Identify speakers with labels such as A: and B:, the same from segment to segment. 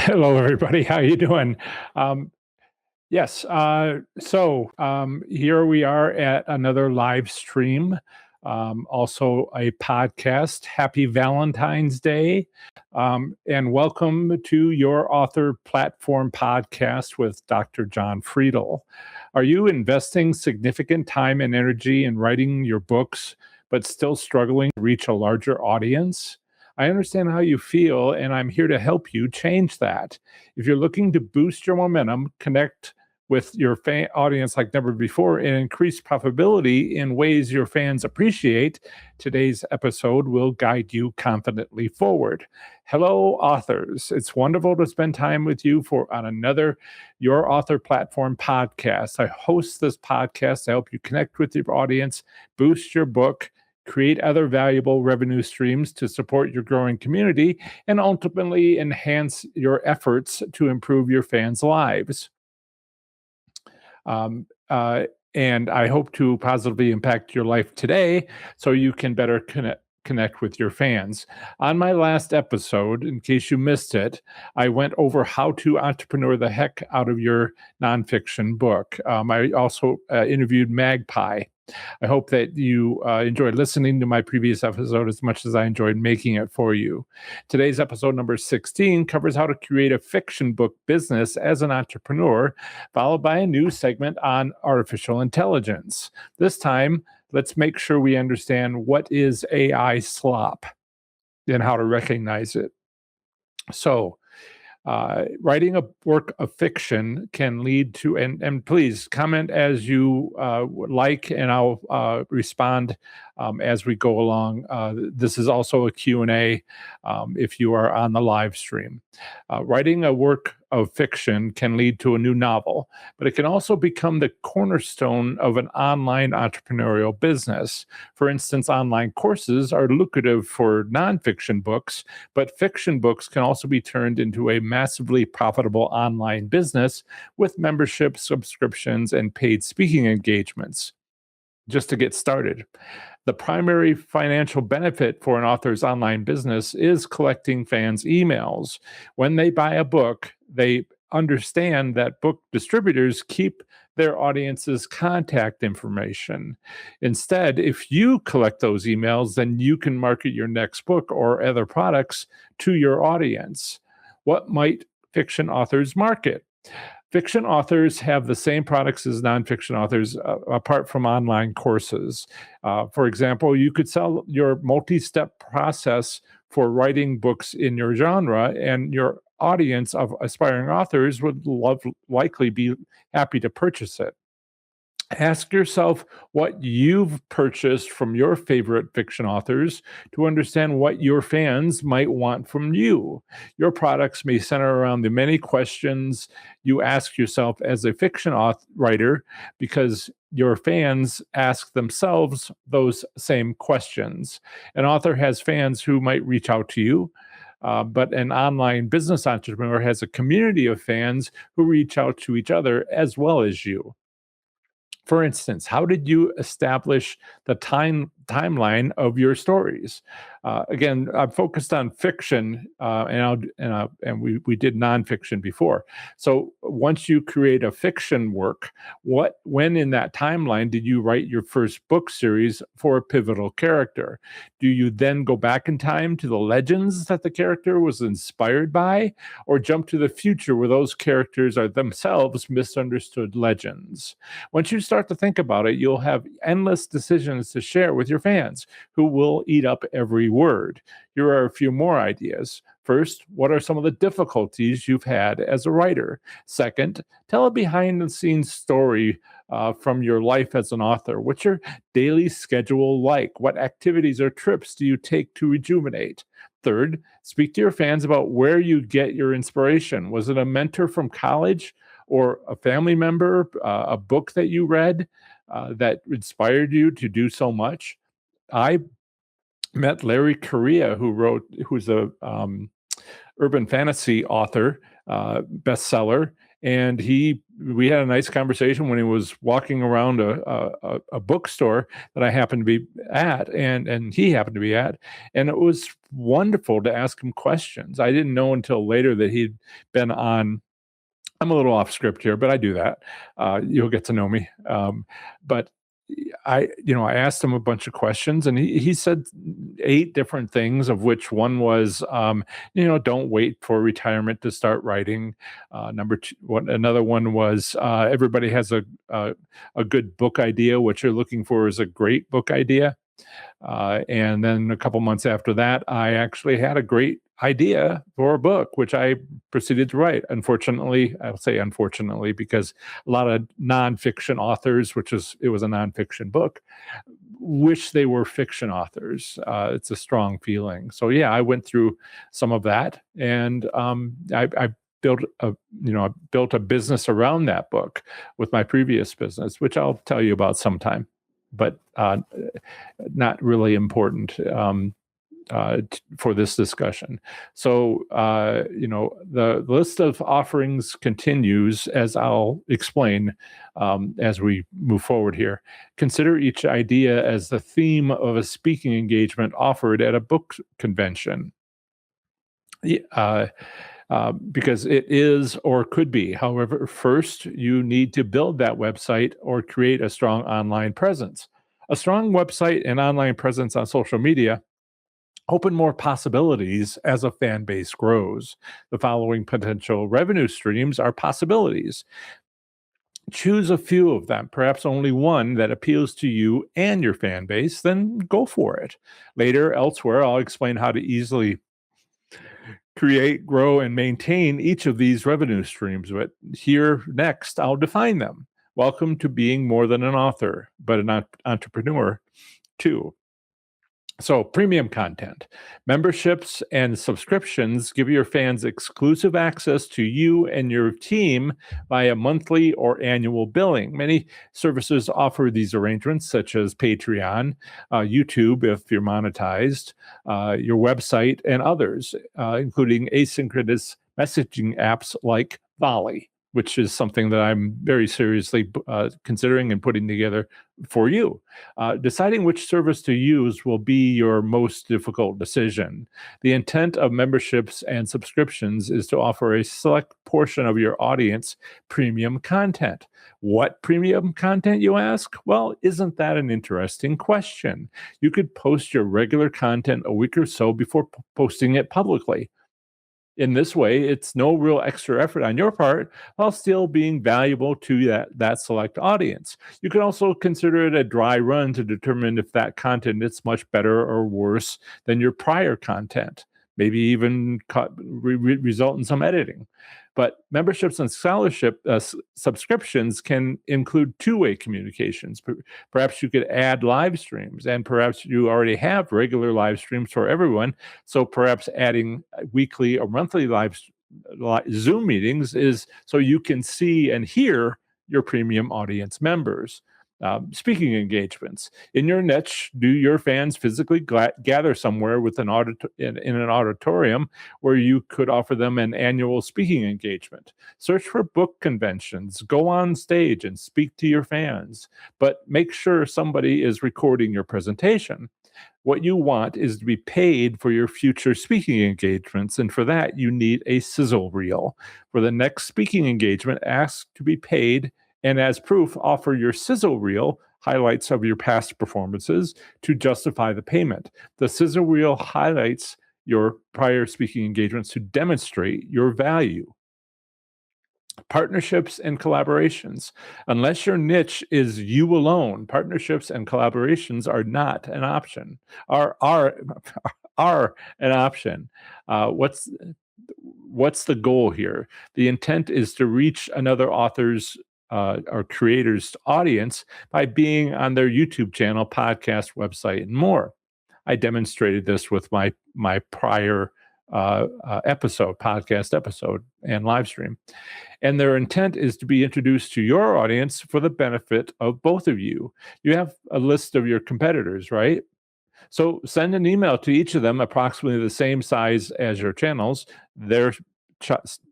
A: Hello, everybody. How you doing? Um, yes. Here we are at another live stream, also a podcast. Happy Valentine's Day, and welcome to your author platform podcast with Dr. John Friedel. Are you investing significant time and energy in writing your books, but still struggling to reach a larger audience? I understand how you feel, and I'm here to help you change that. If you're looking to boost your momentum, connect with your audience like never before, and increase profitability in ways your fans appreciate, today's episode will guide you confidently forward. Hello, authors. It's wonderful to spend time with you on another Your Author Platform podcast. I host this podcast to help you connect with your audience, boost your book, create other valuable revenue streams to support your growing community, and ultimately enhance your efforts to improve your fans' lives. Um, uh, and I hope to positively impact your life today so you can better connect with your fans. On my last episode, in case you missed it, I went over how to entrepreneur the heck out of your nonfiction book. I also interviewed Magpie. I hope that you enjoyed listening to my previous episode as much as I enjoyed making it for you. Today's episode number 16 covers how to create a fiction book business as an entrepreneur, followed by a new segment on artificial intelligence. This time, let's make sure we understand what is AI slop and how to recognize it. So, writing a work of fiction can lead to, and please comment as you like, and I'll respond as we go along. This is also a Q&A if you are on the live stream. Writing a work of fiction can lead to a new novel, but it can also become the cornerstone of an online entrepreneurial business. For instance, online courses are lucrative for nonfiction books, but fiction books can also be turned into a massively profitable online business with membership, subscriptions, and paid speaking engagements. Just to get started, the primary financial benefit for an author's online business is collecting fans' emails. When they buy a book, they understand that book distributors keep their audience's contact information. Instead, if you collect those emails, then you can market your next book or other products to your audience. What might fiction authors market? Fiction authors have the same products as nonfiction authors, apart from online courses. For example, you could sell your multi-step process for writing books in your genre, and your audience of aspiring authors would likely be happy to purchase it. Ask yourself what you've purchased from your favorite fiction authors to understand what your fans might want from you. Your products may center around the many questions you ask yourself as a fiction writer, because your fans ask themselves those same questions. An author has fans who might reach out to you, but an online business entrepreneur has a community of fans who reach out to each other as well as you. For instance, how did you establish the timeline of your stories? Again, I'm focused on fiction, and we did nonfiction before. So once you create a fiction work, when in that timeline did you write your first book series for a pivotal character? Do you then go back in time to the legends that the character was inspired by, or jump to the future where those characters are themselves misunderstood legends? Once you start to think about it, you'll have endless decisions to share with your fans, who will eat up every word. Here are a few more ideas. First, what are some of the difficulties you've had as a writer? Second, tell a behind the scenes story from your life as an author. What's your daily schedule like? What activities or trips do you take to rejuvenate? Third, speak to your fans about where you get your inspiration. Was it a mentor from college, or a family member, a book that you read that inspired you to do so much? I met Larry Correia, who's a urban fantasy author, bestseller, and we had a nice conversation when he was walking around a bookstore that I happened to be at, and he happened to be at, and it was wonderful to ask him questions. I didn't know until later that he'd been on. I'm a little off script here, but I do that. You'll get to know me. But I asked him a bunch of questions, and he said 8 different things, of which one was, don't wait for retirement to start writing. Another one was, everybody has a good book idea. What you're looking for is a great book idea. And then a couple months after that, I actually had a great idea for a book, which I proceeded to write. Unfortunately, I'll say unfortunately, because a lot of nonfiction authors, it was a nonfiction book, wish they were fiction authors. It's a strong feeling. So yeah, I went through some of that, and I built a business around that book with my previous business, which I'll tell you about sometime, but not really important for this discussion. So, the list of offerings continues, as I'll explain as we move forward here. Consider each idea as the theme of a speaking engagement offered at a book convention. Because it is or could be. However, first, you need to build that website or create a strong online presence. A strong website and online presence on social media open more possibilities as a fan base grows. The following potential revenue streams are possibilities. Choose a few of them, perhaps only one that appeals to you and your fan base, then go for it. Later, elsewhere, I'll explain how to easily create, grow, and maintain each of these revenue streams. But here next, I'll define them. Welcome to being more than an author, but an entrepreneur too. So, premium content. Memberships and subscriptions give your fans exclusive access to you and your team via monthly or annual billing. Many services offer these arrangements, such as Patreon, YouTube, if you're monetized, your website, and others, including asynchronous messaging apps like Volley, which is something that I'm very seriously considering and putting together for you. Deciding which service to use will be your most difficult decision. The intent of memberships and subscriptions is to offer a select portion of your audience premium content. What premium content, you ask? Well, isn't that an interesting question? You could post your regular content a week or so before posting it publicly. In this way, it's no real extra effort on your part while still being valuable to that select audience. You can also consider it a dry run to determine if that content is much better or worse than your prior content, maybe even result in some editing. But memberships and scholarship subscriptions can include two-way communications. Perhaps you could add live streams, and perhaps you already have regular live streams for everyone. So perhaps adding weekly or monthly live Zoom meetings is so you can see and hear your premium audience members. Speaking engagements. In your niche, do your fans physically gather somewhere with in an auditorium where you could offer them an annual speaking engagement? Search for book conventions. Go on stage and speak to your fans, but make sure somebody is recording your presentation. What you want is to be paid for your future speaking engagements, and for that, you need a sizzle reel. For the next speaking engagement, ask to be paid, and as proof, offer your sizzle reel, highlights of your past performances, to justify the payment. The sizzle reel highlights your prior speaking engagements to demonstrate your value. Partnerships and collaborations. Unless your niche is you alone, partnerships and collaborations are not an option. Are an option. What's the goal here? The intent is to reach another author's or creator's audience by being on their YouTube channel, podcast, website, and more. I demonstrated this with my prior podcast episode and live stream. And their intent is to be introduced to your audience for the benefit of both of you. You have a list of your competitors, right? So send an email to each of them approximately the same size as your channels. Their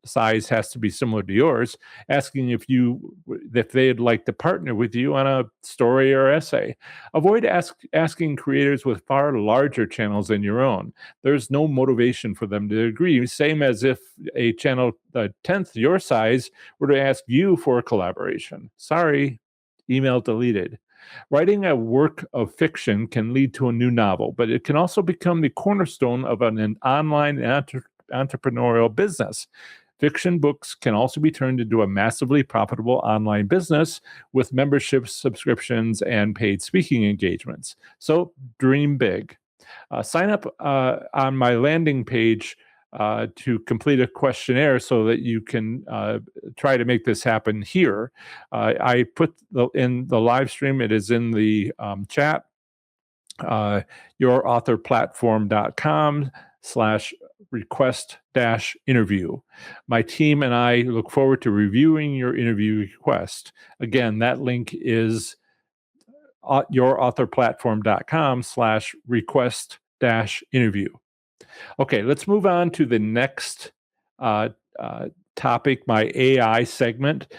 A: size has to be similar to yours, asking if they'd like to partner with you on a story or essay. Avoid asking creators with far larger channels than your own. There's no motivation for them to agree. Same as if a channel a tenth your size were to ask you for a collaboration. Sorry, email deleted. Writing a work of fiction can lead to a new novel, but it can also become the cornerstone of an online entrepreneurial business. Fiction books can also be turned into a massively profitable online business with memberships, subscriptions, and paid speaking engagements. So dream big. Sign up on my landing page to complete a questionnaire so that you can try to make this happen here. I put in the live stream, it is in the chat, yourauthorplatform.com/request-interview. My team and I look forward to reviewing your interview request. Again, that link is yourauthorplatform.com/request-interview. Okay, let's move on to the next topic, my AI segment.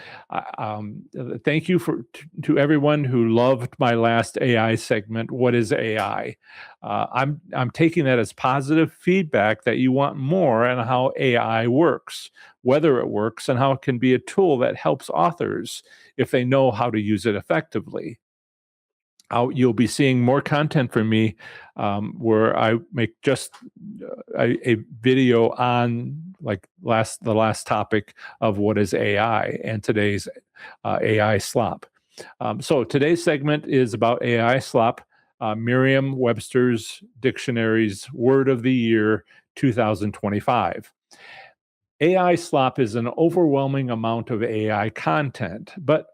A: Thank you to everyone who loved my last AI segment. What is AI? I'm taking that as positive feedback that you want more on how AI works, whether it works, and how it can be a tool that helps authors if they know how to use it effectively. You'll be seeing more content from me where I make just a video on the last topic of what is AI and today's AI slop. So today's segment is about AI slop, Merriam-Webster's Dictionary's Word of the Year 2025. AI slop is an overwhelming amount of AI content, but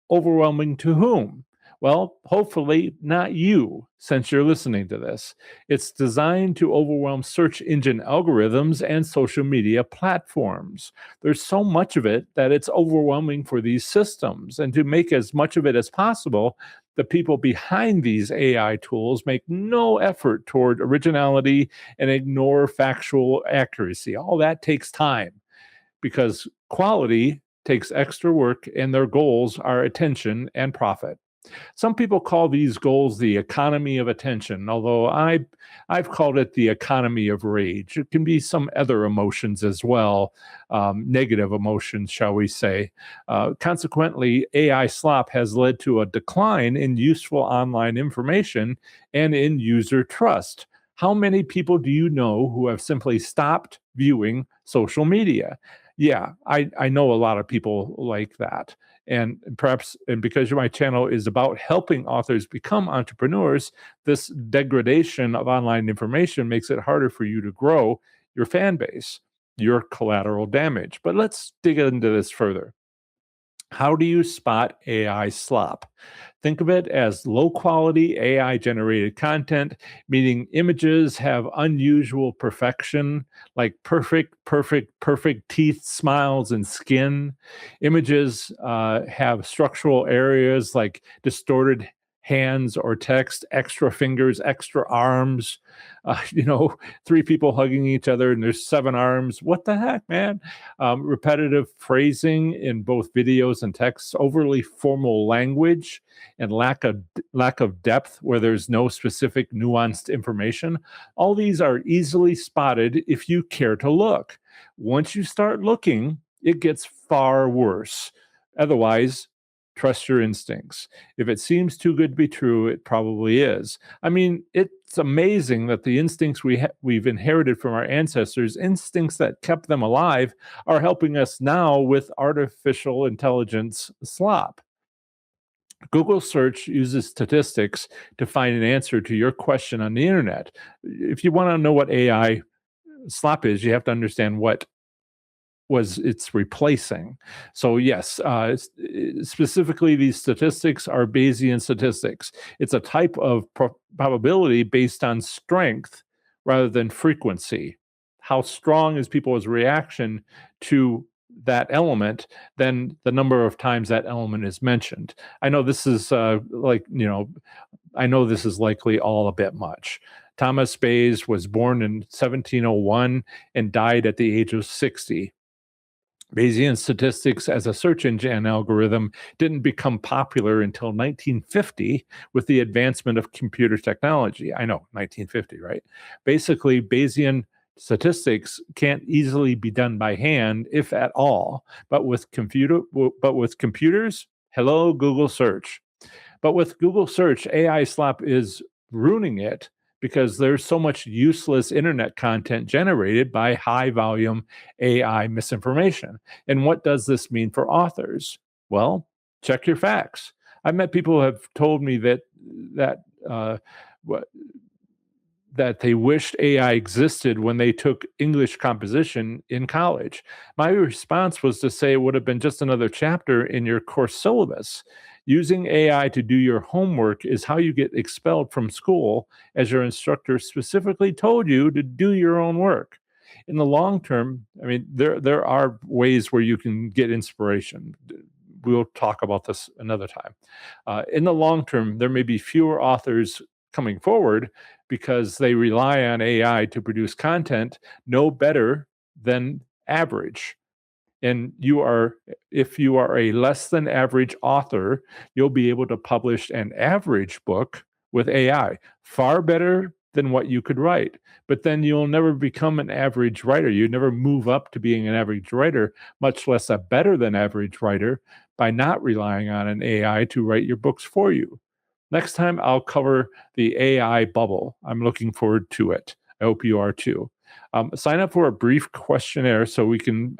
A: overwhelming to whom? Well, hopefully not you, since you're listening to this. It's designed to overwhelm search engine algorithms and social media platforms. There's so much of it that it's overwhelming for these systems. And to make as much of it as possible, the people behind these AI tools make no effort toward originality and ignore factual accuracy. All that takes time because quality takes extra work and their goals are attention and profit. Some people call these goals the economy of attention, although I've called it the economy of rage. It can be some other emotions as well, negative emotions, shall we say. Consequently, AI slop has led to a decline in useful online information and in user trust. How many people do you know who have simply stopped viewing social media? Yeah, I know a lot of people like that. And because my channel is about helping authors become entrepreneurs, this degradation of online information makes it harder for you to grow your fan base, your collateral damage. But let's dig into this further. How do you spot AI slop? Think of it as low-quality AI-generated content, meaning images have unusual perfection, like perfect teeth, smiles, and skin. Images have structural areas like distorted hands or text, extra fingers, extra arms, 3 people hugging each other and there's 7 arms. What the heck, man? Repetitive phrasing in both videos and texts, overly formal language, and lack of depth where there's no specific nuanced information. All these are easily spotted if you care to look. Once you start looking, it gets far worse. Otherwise, trust your instincts. If it seems too good to be true, it probably is. I mean, it's amazing that the instincts we've inherited from our ancestors, instincts that kept them alive, are helping us now with artificial intelligence slop. Google search uses statistics to find an answer to your question on the internet. If you want to know what AI slop is, you have to understand what it's replacing. So yes, specifically these statistics are Bayesian statistics. It's a type of probability based on strength rather than frequency. How strong is people's reaction to that element, then the number of times that element is mentioned. I know this is I know this is likely all a bit much. Thomas Bayes was born in 1701 and died at the age of 60. Bayesian statistics as a search engine algorithm didn't become popular until 1950 with the advancement of computer technology. I know, 1950, right? Basically, Bayesian statistics can't easily be done by hand, if at all. But with computers, hello, Google search. But with Google search, AI slop is ruining it because there's so much useless internet content generated by high volume AI misinformation. And what does this mean for authors? Well, check your facts. I've met people who have told me that uh, that they wished AI existed when they took English composition in college. My response was to say it would have been just another chapter in your course syllabus. Using AI to do your homework is how you get expelled from school, as your instructor specifically told you to do your own work. In the long term, I mean, there are ways where you can get inspiration. We'll talk about this another time. In the long term, there may be fewer authors coming forward because they rely on AI to produce content no better than average. And if you are a less than average author, you'll be able to publish an average book with AI, far better than what you could write. But then you'll never become an average writer. You never move up to being an average writer, much less a better than average writer, by not relying on an AI to write your books for you. Next time, I'll cover the AI bubble. I'm looking forward to it. I hope you are too. Sign up for a brief questionnaire so we can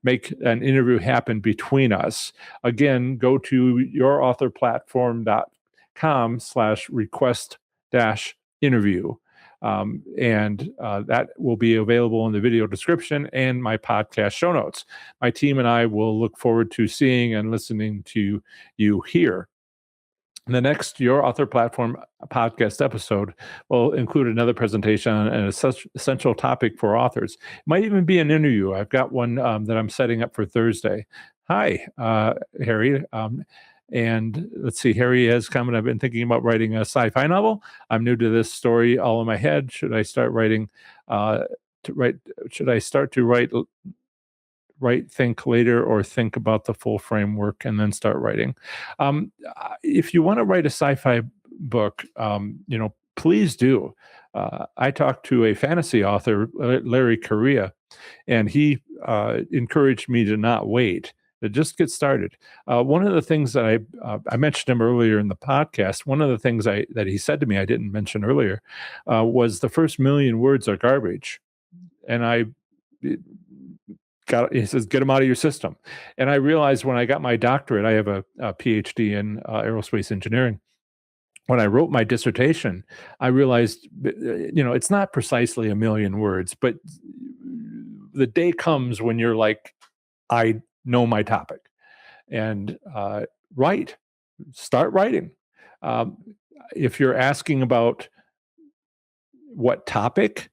A: make an interview happen between us. Again, go to yourauthorplatform.com/request-interview. And that will be available in the video description and my podcast show notes. My team and I will look forward to seeing and listening to you here. The next Your Author Platform podcast episode will include another presentation on an essential topic for authors. It might even be an interview. I've got one that I'm setting up for Thursday. Hi, Harry. And let's see, Harry has come, and I've been thinking about writing a sci-fi novel. I'm new to this story all in my head. Should I start writing Should I start to write, think later, or think about the full framework and then start writing? If you want to write a sci-fi book, please do. I talked to a fantasy author, Larry Correa, and he encouraged me to not wait, to just get started. One of the things that I mentioned him earlier in the podcast, one of the things that he said to me I didn't mention earlier was the first million words are garbage. And he says, get them out of your system. And I realized when I got my doctorate, I have a Ph.D. in aerospace engineering. When I wrote my dissertation, I realized, it's not precisely a million words, but the day comes when you're like, I know my topic, and start writing. If you're asking about what topic,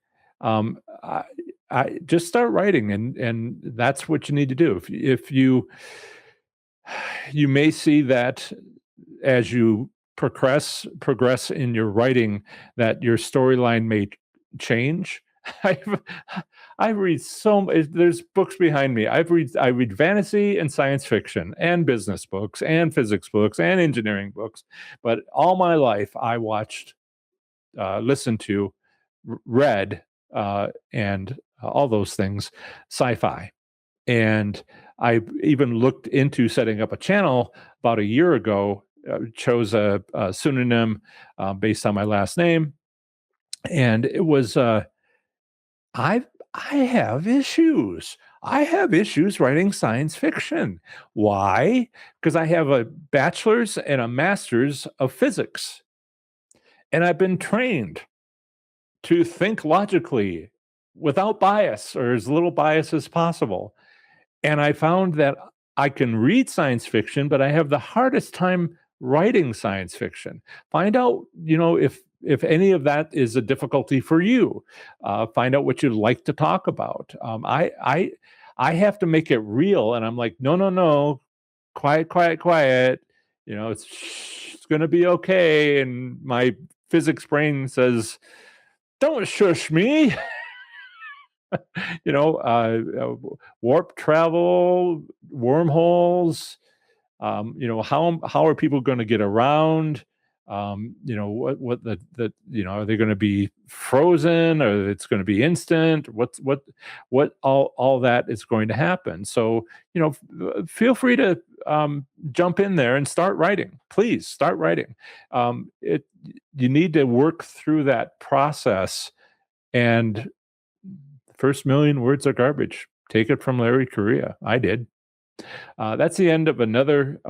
A: I just start writing, and that's what you need to do. If you may see that as you progress in your writing, that your storyline may change. I read there's books behind me. I read fantasy and science fiction and business books and physics books and engineering books, but all my life I watched, listened to, read, and all those things, sci-fi. And I even looked into setting up a channel about a year ago, chose a pseudonym based on my last name. And it was, I have issues. I have issues writing science fiction. Why? Because I have a bachelor's and a master's of physics. And I've been trained to think logically without bias, or as little bias as possible. And I found that I can read science fiction, but I have the hardest time writing science fiction. Find out, if any of that is a difficulty for you. Find out what you'd like to talk about. I have to make it real, and I'm like, no, quiet, quiet, quiet. It's going to be okay. And my physics brain says, don't shush me. Warp travel, wormholes. How are people going to get around? What are they going to be frozen, or it's going to be instant? What all that is going to happen? So, feel free to jump in there and start writing. Please start writing. You need to work through that process, and first million words are garbage. Take it from Larry Correa. I did. That's the end of another.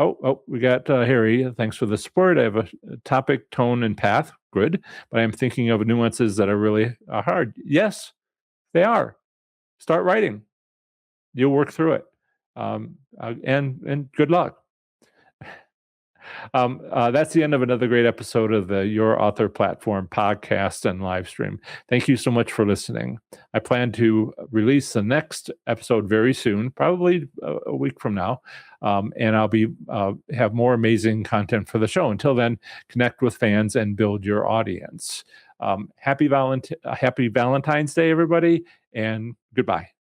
A: We got Harry. Thanks for the support. I have a topic, tone, and path. Good. But I'm thinking of nuances that are really hard. Yes, they are. Start writing. You'll work through it. And good luck. That's the end of another great episode of the Your Author Platform podcast and live stream. Thank you so much for listening. I plan to release the next episode very soon, probably a week from now, and I'll be have more amazing content for the show. Until then, connect with fans and build your audience. Happy Valentine's Day, everybody, and goodbye.